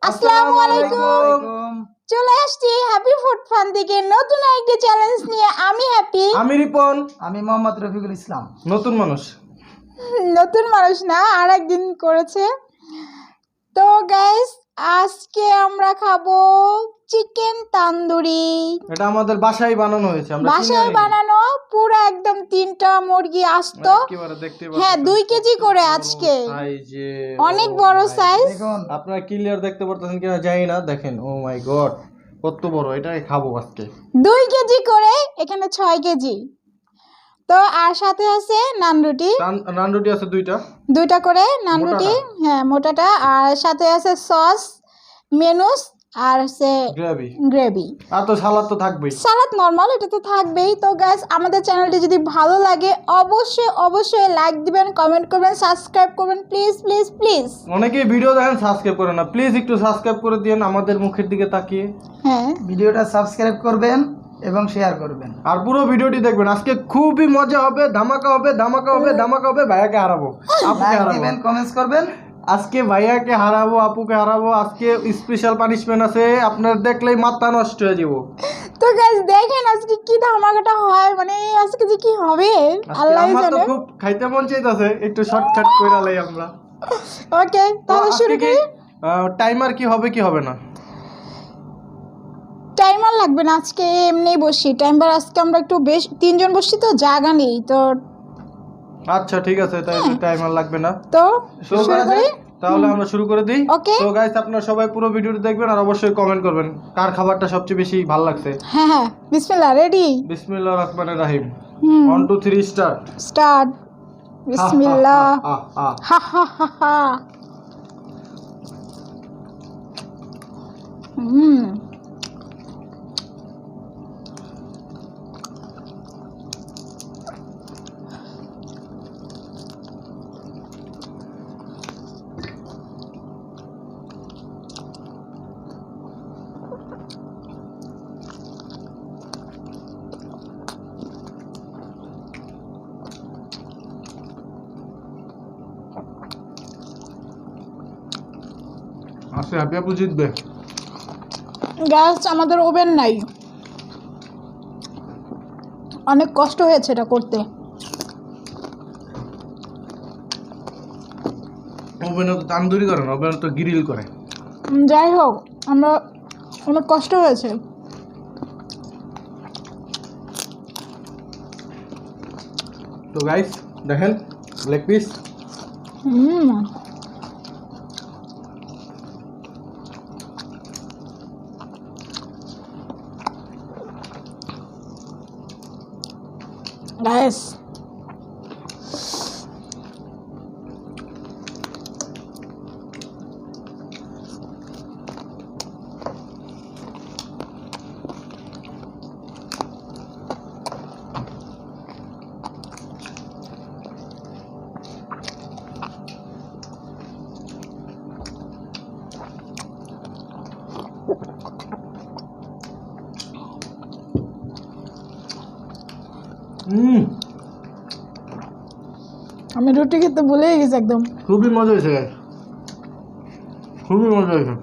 আসসালামু আলাইকুম। চলে আসছি হ্যাপি ফুড ফান থেকে নতুন একটি চ্যালেঞ্জ নিয়ে। আমি হ্যাপি, আমি রিপন, আমি মোহাম্মদ রফিকুল ইসলাম। নতুন মানুষ। নতুন মানুষ না, আর একদিন করেছে। তো গাইস, আজকে আমরা খাবো চিকেন তান্দুরি। এটা আমাদের বাসায় বানানো হয়েছে, আমরা বাসায় বানানো, পুরো একদম 3টা মুরগি আসতো। হ্যাঁ, 2 কেজি করে আজকে, অনেক বড় সাইজ। দেখুন আপনারা ক্লিয়ার দেখতে পারতেছেন কিনা জানি না, দেখেন। ও মাই গড, কত বড়! এটাই খাবো আজকে। 2 কেজি করে, এখানে 6 কেজি। তো আর সাথে আছে নান রুটি। নান রুটি আছে দুইটা করে নান রুটি, হ্যাঁ মোটাটা। আর সাথে আছে সস, মেনুস, আর আছে গ্রেভি। আর তো সালাদ তো থাকবেই। সালাদ নরমাল, এটা তো থাকবেই। তো গাইস, আমাদের চ্যানেলটি যদি ভালো লাগে অবশ্যই লাইক দিবেন, কমেন্ট করবেন, সাবস্ক্রাইব করবেন, প্লিজ প্লিজ প্লিজ। অনেকেই ভিডিও দেখেন সাবস্ক্রাইব করেন না, প্লিজ একটু সাবস্ক্রাইব করে দিন আমাদের মুখের দিকে তাকিয়ে। হ্যাঁ, ভিডিওটা সাবস্ক্রাইব করবেন এবং শেয়ার করবেন, আর পুরো ভিডিওটি দেখবেন। আজকে খুবই মজা হবে, ধামাকা হবে। ভাইয়াকে হারাবো, আপুকে লাইক হারাবো, দিবেন, কমেন্টস করবেন। আজকে ভাইয়াকে হারাবো, আপুকে হারাবো। আজকে স্পেশাল পানিশমেন্ট আছে, আপনার দেখলেই মাথা নষ্ট হয়ে যাবো। তো গাইস দেখেন আজকে কি ধামাকাটা হয়, মানে আজকে যে কি হবে আল্লাহই আমার তো জানে। খুব খাইতে মন চাইতেছে, একটু শর্টকাট কইরা লাই আমরা। ওকে, তাহলে শুরু করি। টাইমার কি হবে কি হবে না? টাইমার লাগবে না, আজকে এমনি বসি। টাইমার আজকে আমরা একটু বেশ 3 জন বসছি, তো জায়গা নেই তো। আচ্ছা ঠিক আছে, তাই টাইমার লাগবে না। তো শুরু শুরু করি। তাহলে আমরা শুরু করে দিই। Okay. তো গাইস, আপনারা সবাই পুরো ভিডিওটি দেখবেন আর অবশ্যই কমেন্ট করবেন কার খাবারটা সবচেয়ে বেশি ভালো লাগছে। হ্যাঁ, বিসমিল্লাহ, রেডি। বিসমিল্লাহির রহমানির রহিম। 1 2 3 স্টার্ট। স্টার্ট। বিসমিল্লাহ। হা হা হা হা। আচ্ছা, হ্যাপি আপু জিতবে। গ্যাস, আমাদের ওভেন নাই, অনেক কষ্ট হয়েছে এটা করতে। ওভেনে তো তান্দুরি করে না, ওভেনে তো গ্রিল করে। যাই হোক, আমরা অনেক কষ্ট হয়েছে। তো গাইস দেখেন, লেগ পিস। গ্যাস, আমি রুটি খেতে ভুলেই গেছি একদম। খুবই মজা হয়েছে গাইস, খুবই মজা হয়েছে।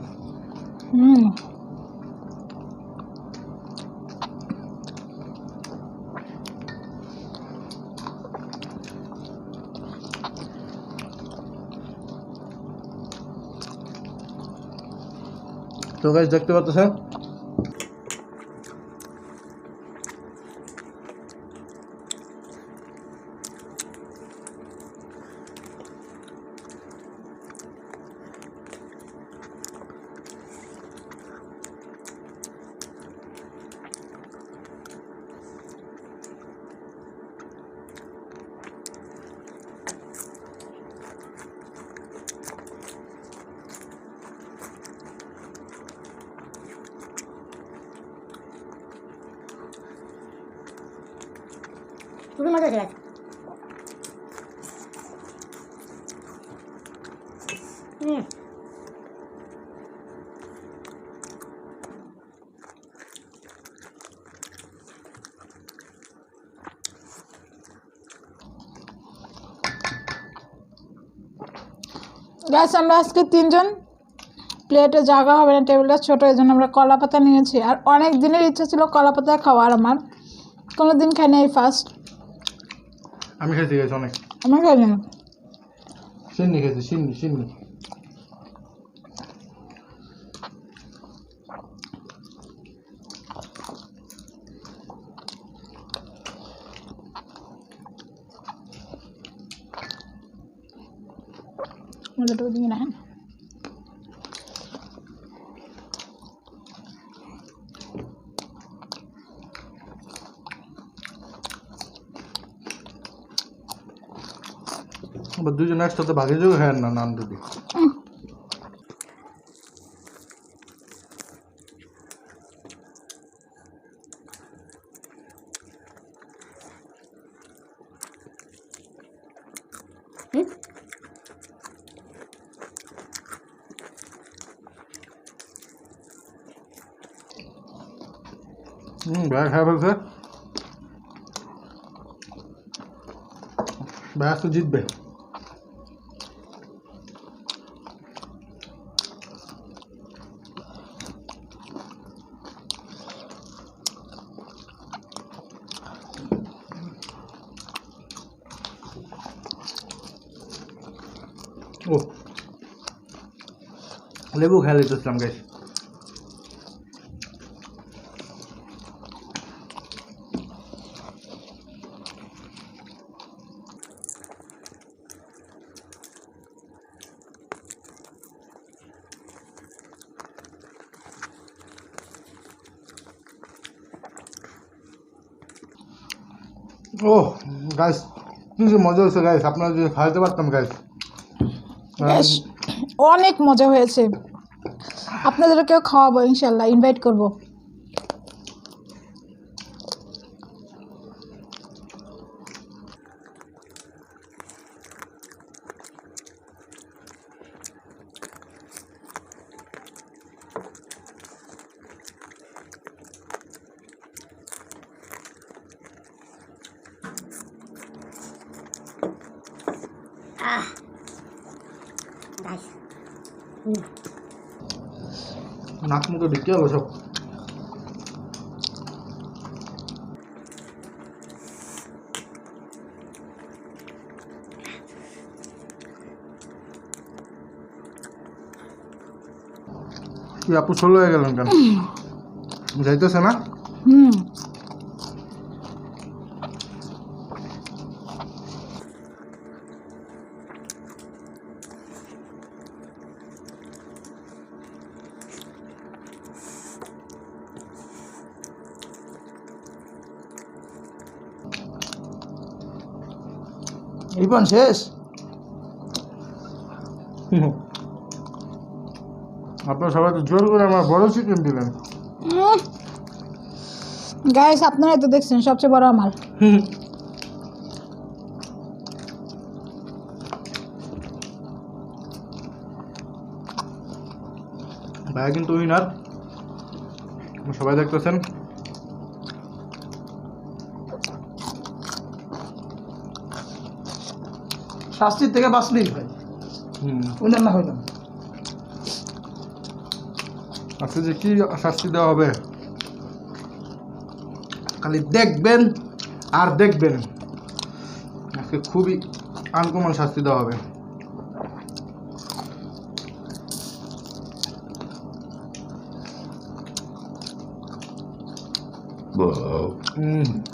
তো গাইস দেখতে পাচ্ছেন, খুবই মজা হয়েছে। গ্যাস, আমরা আজকে 3 জন প্লেটে জায়গা হবে না, টেবিলটা ছোটো, এই জন্য আমরা কলা পাতা নিয়েছি। আর অনেক দিনের ইচ্ছা ছিল কলা পাতা খাওয়ার, আমার কোনো দিন খাই না, এই ফার্স্ট। আমি খেয়েছি গেছি অনেক, আমার খাই না। সিন্নি খেয়েছি, সিন্নি সিন্নি। মজাটা দিকে না। আবার দুজন একসাথে ভাগে যোগ খায় না নান যদি। ভাইয়া খাই ফেলছে, ভাইয়া তো জিতবে। ও লেবু খেয়ে লিতেছিলাম গাইস। ও গাইস কি যে মজা হয়েছে গাইস, আপনারা যদি খাইতে পারতাম গাইস। বেশ অনেক মজা হয়েছে, আপনাদেরকেও খাওয়াবো ইনশাল্লাহ, ইনভাইট করবো। নাক মুখে ঢুকে গেল সব। কি আপু ষোলো হয়ে গেলেন কেন, যাইতেছে না? হুম, রিপন শেষ? আপনারা সবাই তো জোর করে আমার বড় চিকেন দিলেন। গাইস আপনারাই তো দেখছেন সবচেয়ে বড় আমার। ভাইয়া কিন্তু উইনার, সবাই দেখতেছেন। শাস্তির থেকে বাঁচলেই হয়, উনার না হইলাম। আজকে যে কি শাস্তি দেওয়া হবে খালি দেখবেন আর দেখবেন। আজকে খুবই আনকমন শাস্তি দেওয়া হবে।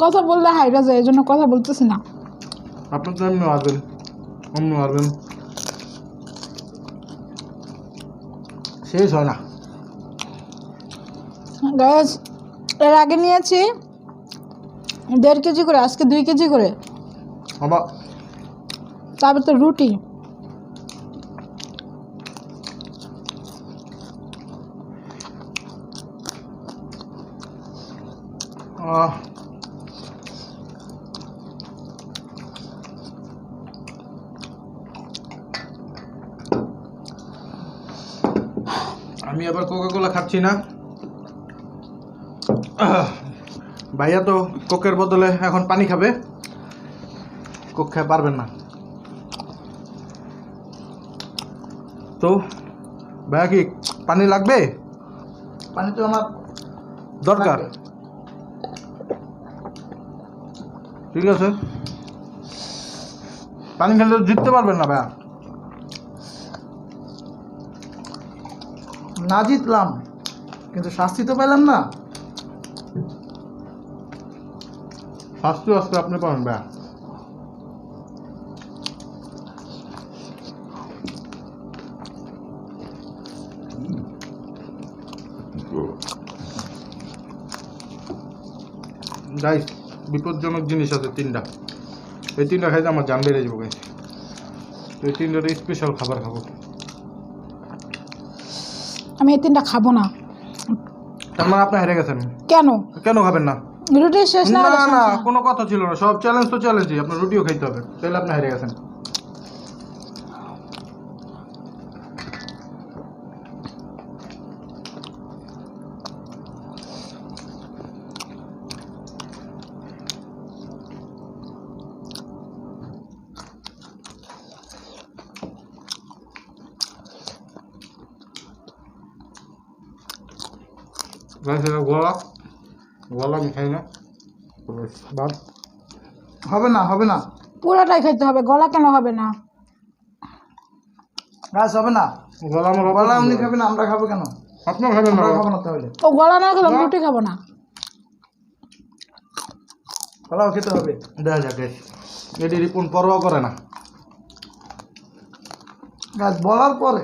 কথা বললে হাইরা যায়, এই জন্য কথা বলতেছি না। আপনি তো এমনি মারবেন, অমনি মারবেন, শেষ হয় না। গাইস এর আগে নিয়েছি 1.5 কেজি করে, আজকে 2 কেজি করে। আবার তারপর তো রুটি। আমি আবার কোকা-কোলা খাচ্ছি না। ভাইয়া তো কোকের বদলে এখন পানি খাবে, কোক খেয়ে পারবেন না। তো ভাইয়া কি পানি লাগবে? পানি তো আমার দরকার। লাগবে। ঠিক আছে, পানি খেলে তো জিততে পারবেন না ভাইয়া। না জিতলাম, কিন্তু শাস্তি তো পেলাম না। শাস্তি আসতে আপনি পাবেন ভাইয়া। গাইস, বিপজ্জনক জিনিস আছে 3টা। এই 3টা খাইতে আমার জান বেড়ে যাবো গাইস। এই 3টার স্পেশাল খাবার খাবো। আমি এই 3টা খাবো না। তার মানে আপনি হেরে গেছেন। কেন? কেন খাবেন না? রুটি শেষ না না হলে না, সমস্যা। কোনো কথা ছিল না। সব চ্যালেঞ্জ তো চ্যালেঞ্জই, আপনার রুটিও খাইতে হবে, তাহলে আপনি হেরে গেছেন। গলা গলা আমি খাই না। বাদ। হবে না, হবে না পুরোটাই খেতে হবে, গলা কেন হবে না? গাছ, হবে না। গলা আমার বলা আপনি খাবে না, আমরা খাবো কেন? আপনার খাবেন না? আমরা খাবো না তাহলে। ও গলা না খেলে আমি না। রুটি খাবো না। কলাও খেতে হবে। দেখা যাক, এটি রিপন পরোয়া করে না। গাছ বলার পরে,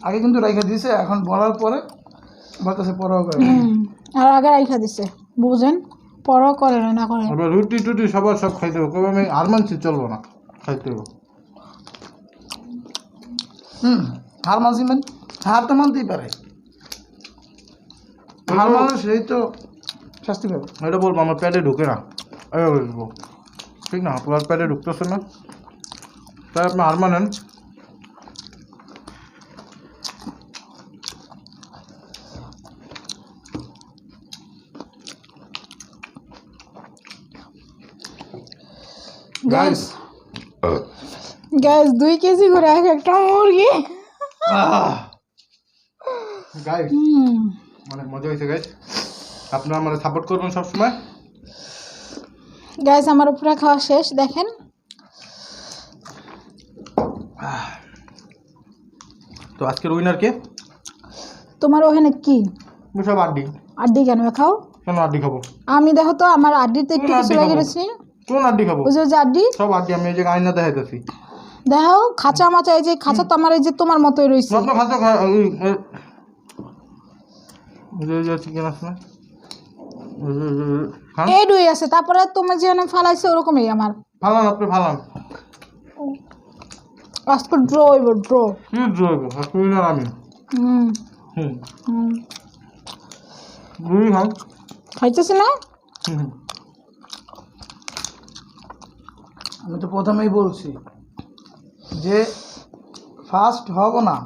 আগে কিন্তু রাইখা দিয়েছে, এখন বলার পরে বলতেছে পরাও করে না। আর আগে রাইখা দিছে, বুঝেন? পরও করে না, না করে। আবার রুটি টুটি সবার সব খাইতে হবে, কবে আমি আর মানছি চলবো না, খাইতে হবে। হার মানছি মানে হার তো মানতেই পারে। হার মানলে সেই তো শাস্তি পাবে। এটা বলবো আমার পেটে ঢুকে না, এটা বলবো ঠিক না? আপনার পেটে ঢুকতেছে না, তাই আপনি হার মানেন। গ্যাস গ্যাস 2 কেজি করে এক একটা মুরগি। গাইস, অনেক মজা হয়েছে গাইস। আপনারা আমার সাপোর্ট করবেন সবসময়। গ্যাস আমার পুরো খাওয়া শেষ, দেখেন। তো আজকের উইনার কে? তোমার ওখানে কি সব আড্ডি। আড্ডি কেন খাও? কেন আড্ডি খাবো? আমি দেখো তো আমার আড্ডিতে একটু কোন কিছু আড্ডি লেগে খাবো? গেছে। কোন আড্ডি খাবো? ওই যে আড্ডি, সব আড্ডি। আমি এই যে আয়না দেখাইতেছি। দেখো খাঁচা মাচা, এই যে খাঁচা তো আমার এই যে তোমার মতোই রয়েছে। আপনার খাদ্য চিকেন আছে না? খান। এই ডুই আছে, তারপরে তুমি যেখানে ফালাইছে ওরকমই আমার। ফালান, আপনি ফালান। আজকে ড্র হইব, ড্র। কি জৈব উইনার আমি। হুম হুম, হুম দুই খান। খাইতেছে না? হুম। আমি তো প্রথমেই বলছি যে ফার্স্ট হব না,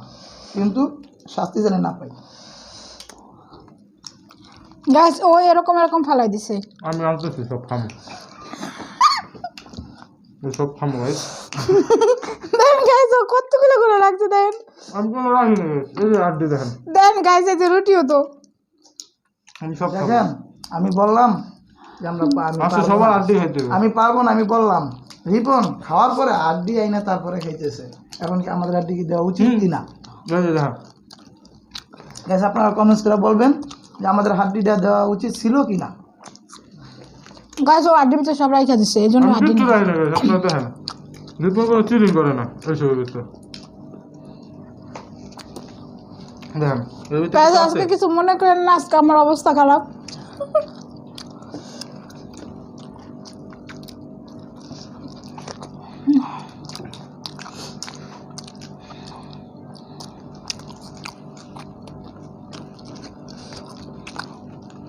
কিন্তু শাস্তি যেন না পাই। গ্যাস ও এরকম এরকম ফালাই দিছে। আমি আনতেছি, সব খামো, সব খামো ভাই। দেন গাইস, ও কতগুলো করে রাখছে দেন। আমি কোনো রাখি না guys। এই যে আড্ডি দেখেন, দেন গাইস, এই যে রুটিও তো। আমি সব খাবো। দেখেন, আমি বললাম যে আমি আচ্ছা, পারবো সবার না। আড্ডি খাইতে হবে। আমি পারবো না, আমি বললাম। রিপন খাওয়ার পরে আড্ডি আইনা তারপরে খাইতেছে। এখন কি আমাদের আড্ডি কি দেওয়া উচিত কিনা? এই যে দেখেন, গ্যাস, আপনারা কমেন্টস করে বলবেন যে আমাদের হাড্ডিটা দেওয়া উচিত ছিল কিনা। গাইস ও আড্ডির ভিতরে সব রাইখা দিছে, এই জন্য আমি আড্ডি কিচ্ছু না। রাখি না guys, আপনারা দেখেন। রিপন কোনো চিটিং করে না এইসবের ভিতরে। দেখেন, এর ভিতরে গাইস কিছু আছে? আজকে কিছু মনে করেন না, আজকে আমার অবস্থা খারাপ।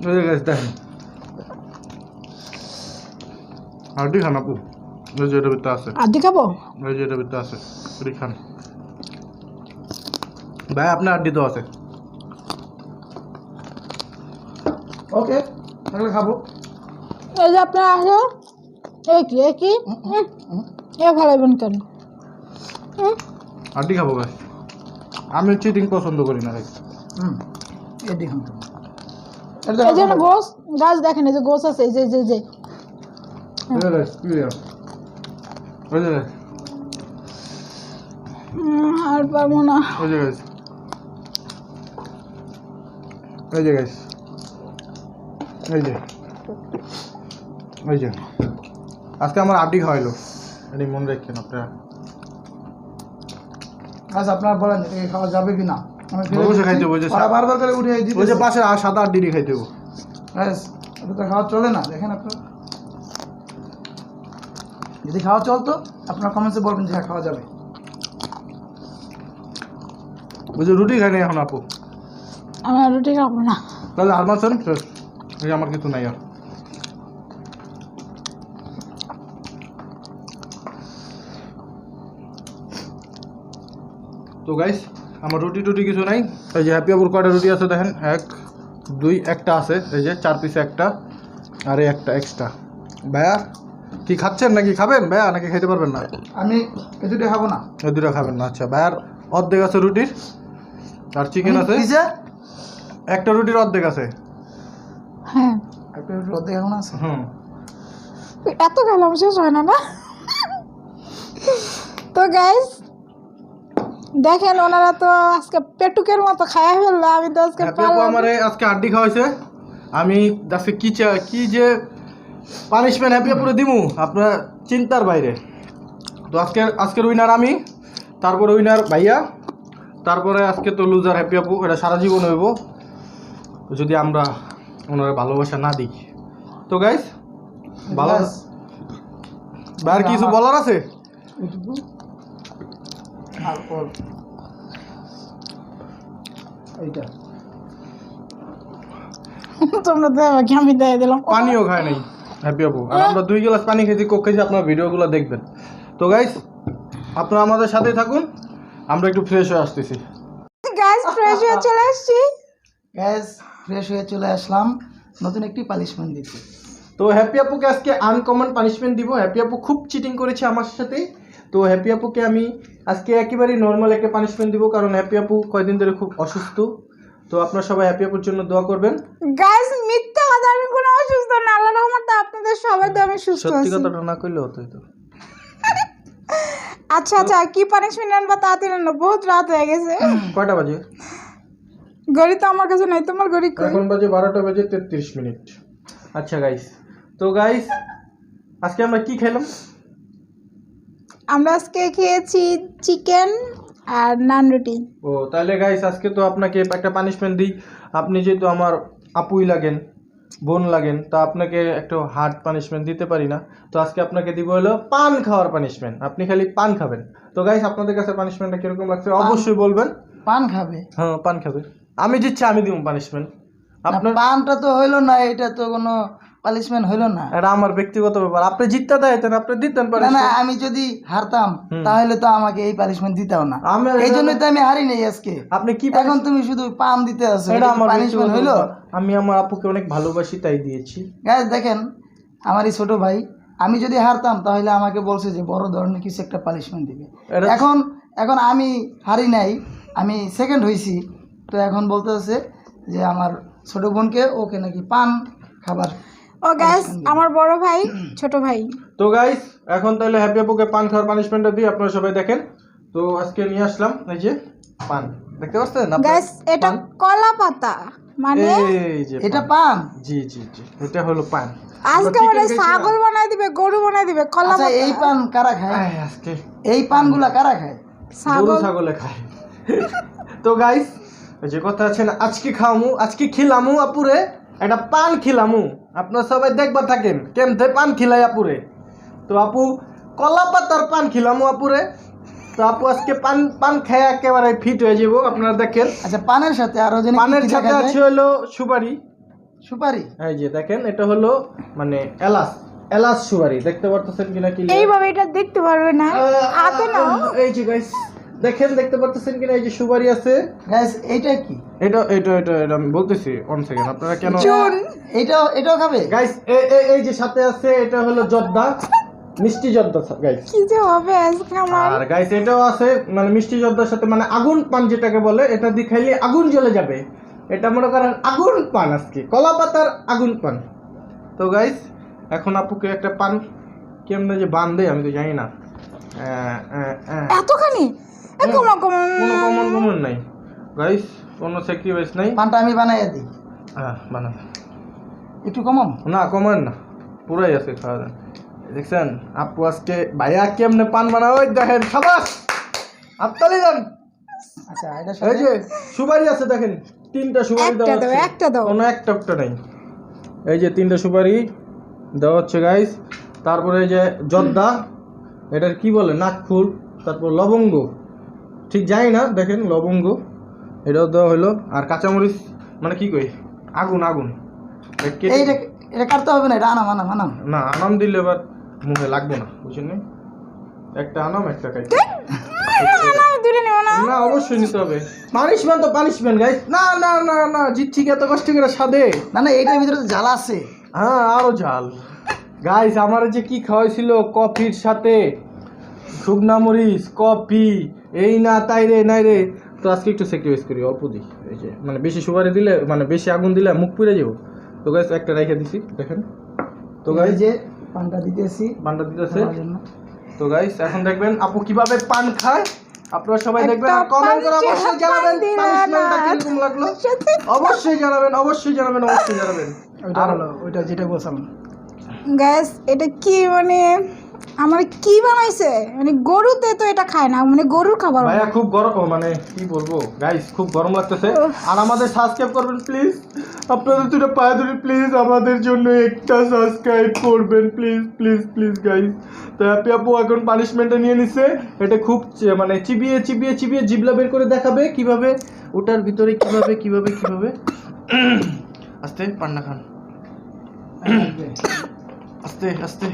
এই যে guys দেখেন, আড্ডি খান আপু। এই যে এটার ভিতরে আছে, আড্ডি খাবো? এই যে এটার ভিতরে আছে, এটি খান। ভাই আপনার আড্ডি তো আছে। ওকে, তাহলে খাবো। এই যে আপনার আসো, এই কি এ ফালাইবেন কেন? আড্ডি খাবো guys। আমি চিটিং পছন্দ করি না guys। হুম এই দেখুন তো এই যে গোস গাছ দেখেন এই যে গোস আছে এই যে এই যে এই যে guys, clear। এই যে guys, আর পারবো না। এই যে guys, এই যে guys, এই যে এই যে আজকে আমার আড্ডি খাওয়াইলো, এটি মনে রাখেন আপনারা। আচ্ছা আপনারা বলেন এটা খাওয়া যাবে কি না? আমি ফেলে অবশ্যই খাইতে হবে, ওই যে ওরা বারবার করে উঠে দিতে ওই যে পাশে সাদা আড্ডি খাইতে হবে। গাইস এটা তো খাওয়া চলে না, দেখেন আপনারা। যদি খাওয়া চলতো আপনারা কমেন্টসে বলবেন যে হ্যাঁ খাওয়া যাবে। ওই যে রুটি খাই না এখন আপু, আমি আর রুটি খাবো না। তাহলে আর মাছেন এই আমার কিছু নাই আর। তো গাইস আমার রুটি টুটি কিছু নাই। এই যে হ্যাপি আপুর কয়টা রুটি আছে দেখেন, 1 2 একটা আছে, এই যে 4 পিসে একটা, আর এই একটা এক্সট্রা। ভাইয়া কি খাচ্ছেন নাকি খাবেন ভাইয়া, নাকি খাইতে পারবেন না? আমি এই দুটো খাবো না। এই দুটো খাবেন না? আচ্ছা ভাইয়ার অর্ধেক আছে রুটির, আর চিকেন আছে কিসে? একটা রুটির অর্ধেক আছে। হ্যাঁ একটা রোদে এখন আছে। হুম এত খেলাম শেষ হয় না না। তো গাইস দেখেন ওনারা তো আজকে পেটুকের মতো খায়া ফেললো, আমি তো আজকে হ্যাপি আপু আমারে আজকে আড্ডি খাওয়াইছে। আমি আজকে কি যে পানিশমেন্ট হ্যাপি আপুরে দিমু আপনার চিন্তার বাইরে। তো আজকের উইনার আমি, তারপরে উইনার ভাইয়া, তারপরে আজকে তো লুজার হ্যাপি আপু। এটা সারা জীবন হইব যদি আমরা ওনারা ভালোবাসা না দিই। তো গাইস ভালো আর কিছু বলার আছে? এইটুকু তারপর এইটা তোমরা দেবে কি আমি দিয়ে দিলাম। পানিও খায় নাই হ্যাপি আপু, আর আমরা 2 গ্লাস পানি খেয়েছি, কোক খেয়েছি। আপনার ভিডিওগুলো দেখবেন। তো গাইস আপনারা আমাদের সাথেই থাকুন, আমরা একটু ফ্রেশ হয়ে আসতেছি। গাইস ফ্রেশ হয়ে চলে আসছি। গ্যাস ফ্রেশ হয়ে চলে আসলাম নতুন একটি পানিশমেন্ট দিতে। তো হ্যাপি আপুকে আজকে আনকমন পানিশমেন্ট দিব। হ্যাপি আপু খুব চিটিং করেছে আমার সাথে। তো হ্যাপি আপুকে আমি আজকে একেবারেই নর্মাল একটা পানিশমেন্ট দিব, কারণ হ্যাপি আপু কয়েকদিন ধরে খুব অসুস্থ। তো আপনারা সবাই হ্যাপি আপুর জন্য দোয়া করবেন। গাইস মিথ্যা কথা, আমি কোনো অসুস্থ না, আল্লাহর রহমতে আপনাদের সবাই তো আমি সুস্থ সত্যি আছি। কথাটা না কইলে হতোই তো। আচ্ছা আচ্ছা কি পানিশমেন্ট আনবা তাড়াতাড়ি আনো, বহুত রাত হয়ে গেছে। কয়টা বাজে? ঘড়ি তো আমার কাছে নাই, তোমার ঘড়ি কই? এখন বাজে 12টা বেজে 33 মিনিট। আচ্ছা গাইস, তো গাইস আজকে আমরা কি খেলাম? আমরা আজকে খেয়েছি চিকেন আর নান রুটি। ও তাহলে গাইস আজকে তো আপনাকে একটা পানিশমেন্ট দিই। আপনি যেহেতু আমার আপুই লাগেন, বোন লাগেন, তা আপনাকে একটা হার্ড পানিশমেন্ট দিতে পারি না। তো আজকে আপনাকে দিব হলো পান খাওয়ার পানিশমেন্ট। আপনি খালি পান খাবেন। তো গাইস আপনাদের কাছে পানিশমেন্টটা কিরকম লাগছে অবশ্যই বলবেন। পান খাবে? হ্যাঁ পান খাবে, আমি দিচ্ছি, আমি দিব পানিশমেন্ট। আপনার পানটা তো হইলো না, এটা তো কোনো পানিশমেন্ট হইলো না। এটা আমার ব্যক্তিগত ব্যাপার, আপনি জিততে দেন, আপনি দিতেন না না, punishment। আমি যদি হারতাম তাহলে তো আমাকে এই পানিশমেন্ট দিতেও না। আমি- এই জন্যই তো আমি হারি নাই আজকে। আপনি কি এখন তুমি শুধু পান দিতে আছো, এটা আমার পানিশমেন্ট ব্যক্তিগত হইলো? ব্যাপার। আমি আমার আপুকে অনেক ভালোবাসি তাই দিয়েছি। গাইস দেখেন আমার এই ছোট ভাই, আমি যদি হারতাম তাহলে আমাকে বলছে যে বড় ধরনের কিছু একটা পানিশমেন্ট দিবে। এটা- এখন আমি হারি নাই, আমি সেকেন্ড হইছি, তো এখন বলতেছে যে আমার ছোট বোনকে ওকে নাকি পান খাবার। ও গাইস আমার বড় ভাই ছোট ভাই। তো গাইস এখন তাহলে হ্যাপি আপুকে পান খাওয়ার পানিশমেন্টটা দিই, আপনারা সবাই দেখেন। তো আজকে নিয়ে আসলাম এই যে পান, দেখতে পাচ্ছেন আপনারা? গাইস এটা পান। কলা পাতা, মানে এই যে এটা পান। পান? জি জি জি, এটা হলো পান। আজকে আমরা মানে chicken খাইছি না? ছাগল বানাই দিবে, গরু বানাই দিবে, কলা আচ্ছা পাতা। এই পান কারা খায়? আজকে এই পানগুলা কারা খায়? গরু ছাগল। ছাগলে খায়। তো গাইস যে কথা আছে না, আজকে খাওয়ামু, আজকে খিলামু আপুরে একটা পান খিলামু। আপনারা সবাই দেখবা থাকেন কেমতে পান খিলাই আপুরে। তো আপু কলা পাতার পান খিলামু আপুরে। তো আপু আজকে পান খেয়ে একেবারে ফিট হয়ে যাবো, আপনারা দেখেন। আচ্ছা পানের সাথে আরো জানি কি পানের কি সাথে দেখা যায়? আছে হলো সুপারি। সুপারি? এই যে দেখেন এটা হলো মানে এলাচ সুপারি, দেখতে পারতেছেন কিনা কি? এইভাবে এটা দেখতে পারবে না, হাতে নাও। এই যে গাইস দেখেন, দেখতে পারতেছেন কিনা? এই যে সুপারি আছে। গাইস এইটা কি? এটা আমি বলতেছি, 1 সেকেন্ড, আপনারা কেন? চুন। এটাও খাবে? গাইস এই যে সাথে আছে এটা হলো জর্দা। মিষ্টি জর্দা গাইস। কি যে হবে আজকে আমার। আর গাইস এটাও আছে মানে মিষ্টি জর্দার সাথে মানে আগুন পান যেটাকে বলে, এটা দিয়ে খাইলে আগুন জ্বলে যাবে। এটা মনে করেন আগুন পান, আজকে কলা পাতার আগুন পান। তো গাইস এখন আপুকে একটা পান কেমনে যে বান্ধে আমি তো জানি না। এতখানি কোনো কমন নাই গাইস, কোনো স্যাক্রিফাইস নাই। পানটা আমি বানাইয়া দিই, বানা একটু কমাম। না কমান না, পুরাই আছে খাওয়া যান। দেখছেন আপু আজকে ভাইয়া কেমনে পান বানায়, ওই দেখেন সাবাস আপতালি যান। আচ্ছা এটা এই যে সুপারি আছে দেখেন, 3টা সুপারি একটা দেওয়া দাও, হচ্ছে। একটা দাও। কোনো একটা নেই। এই যে 3টা সুপারি দেওয়া হচ্ছে গাইস। তারপরে এই যে জর্দা, এটার কি বলে নাকফুল, তারপর লবঙ্গ, ঠিক জানি না, দেখেন লবঙ্গ এটাও দেওয়া হলো। আর কাঁচামরিচ মানে কি কই আগুন আগুন এইটা এটা কাটতে হবে না, এটা আনাম আনাম আনাম। না আনাম দিলে এবার মুখে লাগবে না, বুঝছেন নি? একটা আনাম একটা খাই না, অবশ্যই নিতে হবে। পানিশমেন্ট তো পানিশমেন্ট গাইস। না না না না জিতছি এত কষ্ট করে সাদে। না না এইটার ভিতরে তো জ্বালা আছে। হ্যাঁ আরো ঝাল গাইস। আমার যে কি খাওয়াইছিল কফির সাথে শুকনা মরিচ কফি, এই না তাই রে নাই রে। তো আজকে একটু স্যাক্রিফাইস করি, অল্প দিই। এই যে মানে বেশি সুপারি দিলে মানে বেশি আগুন দিলে মুখ পুড়ে যাবো। তো গাইস একটা রেখে দিছি দেখেন। তো এই গাইস যে পানটা দিতেছি পানটা দিতেছে। খাওয়ার জন্য। তো গাইস এখন দেখবেন আপু কিভাবে পান খায়, আপনারা সবাই দেখবেন। একটা আর কমেন্ট করে পাঞ্চে অবশ্যই হাত জানাবেন দিলে পানিশমেন্টটা না। কিরকম লাগলো। সত্যি। অবশ্যই জানাবেন অবশ্যই জানাবেন অবশ্যই জানাবেন। ওইটা হলো ওইটা যেটা বলছিলাম। গ্যাস এটা কি মানে আমার কি বানাইছে মানে গরুতে তো এটা খায় না, মানে গরুর খাবার ভাইয়া খুব গরম, মানে কি বলবো গাইস খুব গরম লাগতেছে। আর আমাদের সাবস্ক্রাইব করবেন প্লিজ, আপনাদের দুটো পায়ে ধরে প্লিজ আমাদের জন্য একটা সাবস্ক্রাইব করবেন প্লিজ প্লিজ প্লিজ গাইস। তো হ্যাপি আপু এখন পানিশমেন্টটা নিয়ে নিচ্ছে। এটা খুব মানে চিবিয়ে চিবিয়ে চিবিয়ে জিবলা বের করে দেখাবে কিভাবে ওটার ভিতরে কিভাবে কিভাবে কিভাবে। আস্তে পান্না খান, আস্তে আস্তে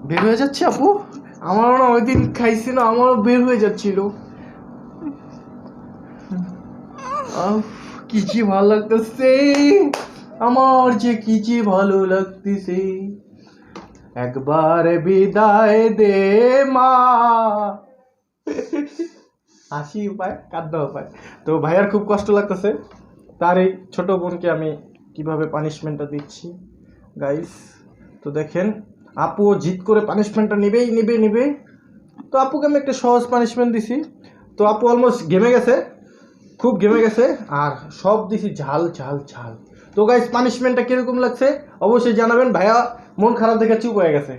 বের হয়ে যাচ্ছে আপু। আমারও না ওই দিন খাইছি না, আমারও বের হয়ে যাচ্ছিল। কি যে ভালো লাগতেছে আমার, যে কি যে ভালো লাগতেছে। একবার বিদায় দে মা। হাসি উপায় কাঁদতে উপায়। তো ভাইয়ার খুব কষ্ট লাগতেছে, তার এই ছোট বোনকে আমি কিভাবে পানিশমেন্টটা দিচ্ছি গাইস। তো দেখেন আপুও জিদ করে পানিশমেন্টটা নেবেই নেবে নেবে। তো আপুকে আমি একটা সহজ পানিশমেন্ট দিছি। তো আপু অলমোস্ট ঘেমে গেছে, খুব ঘেমে গেছে। আর সব দিছি ঝাল ঝাল ঝাল। তো গাইস পানিশমেন্টটা কিরকম লাগছে অবশ্যই জানাবেন। ভাইয়া মন খারাপ দেখে চুপ হয়ে গেছে।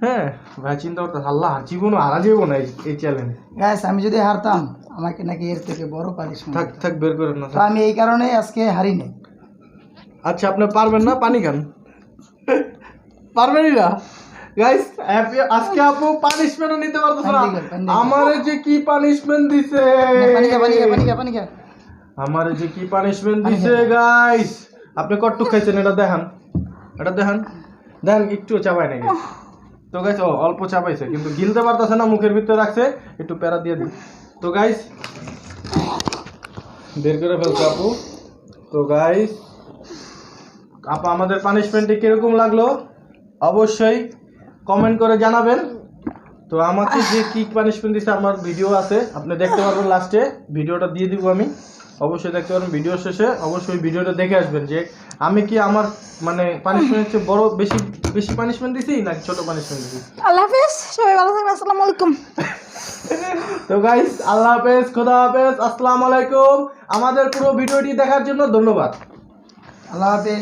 হ্যাঁ ভাই চিন্তা করতে আল্লাহ জীবনও হারা যাবো না এই চ্যালেঞ্জ। গাইস আমি যদি হারতাম আমাকে নাকি এর থেকে বড় পানিশমেন্ট থাক থাক বের করেন না। তো আমি এই কারণে আজকে হারি নাই। আচ্ছা আপনি পারবেন না, পানি খান। পারবেনই না গাইস। আজকে আপু পানিশমেন্টও নিতে পারতেছে না। পানি খান। আমারে যে কি পানিশমেন্ট দিছে, পানি খা পানি খা পানি খা পানি খা। আমারে যে কি পানিশমেন্ট দিছে গাইস। আপনি কটটুক খাইছেন এটা দেখান, এটা দেখান দেখেন একটু চাবাই নাকি। তো গাইস অল্প চাবাইছে কিন্তু গিলতে পারতেছে না, মুখের ভিতরে রাখছে, একটু প্যারা দিয়ে দিই। তো গাইস বের করে ফেলছে আপু। তো গাইস আপু আমাদের পানিশমেন্টে কিরকম লাগলো অবশ্যই কমেন্ট করে জানাবেন। তো আমাকে যে কি পানিশমেন্ট দিচ্ছে আমার ভিডিও আছে, আপনি দেখতে পারবেন। লাস্টে ভিডিওটা দিয়ে দিব আমি, অবশ্যই দেখতে পারবেন। ভিডিও শেষে অবশ্যই ভিডিওটা দেখে আসবেন যে আমি কি আমার মানে পানিশমেন্ট চেয়ে বড় বেশি বেশি পানিশমেন্ট দিছি নাকি ছোট পানিশমেন্ট দিছি। আল্লাহ হাফেজ, সবাই ভালো থাকবেন, আসসালামু আলাইকুম। তো গাইস আল্লাহ হাফেজ, খোদা হাফেজ, আসসালামু আলাইকুম। আমাদের পুরো ভিডিওটি দেখার জন্য ধন্যবাদ। আল্লাহ হাফেজ।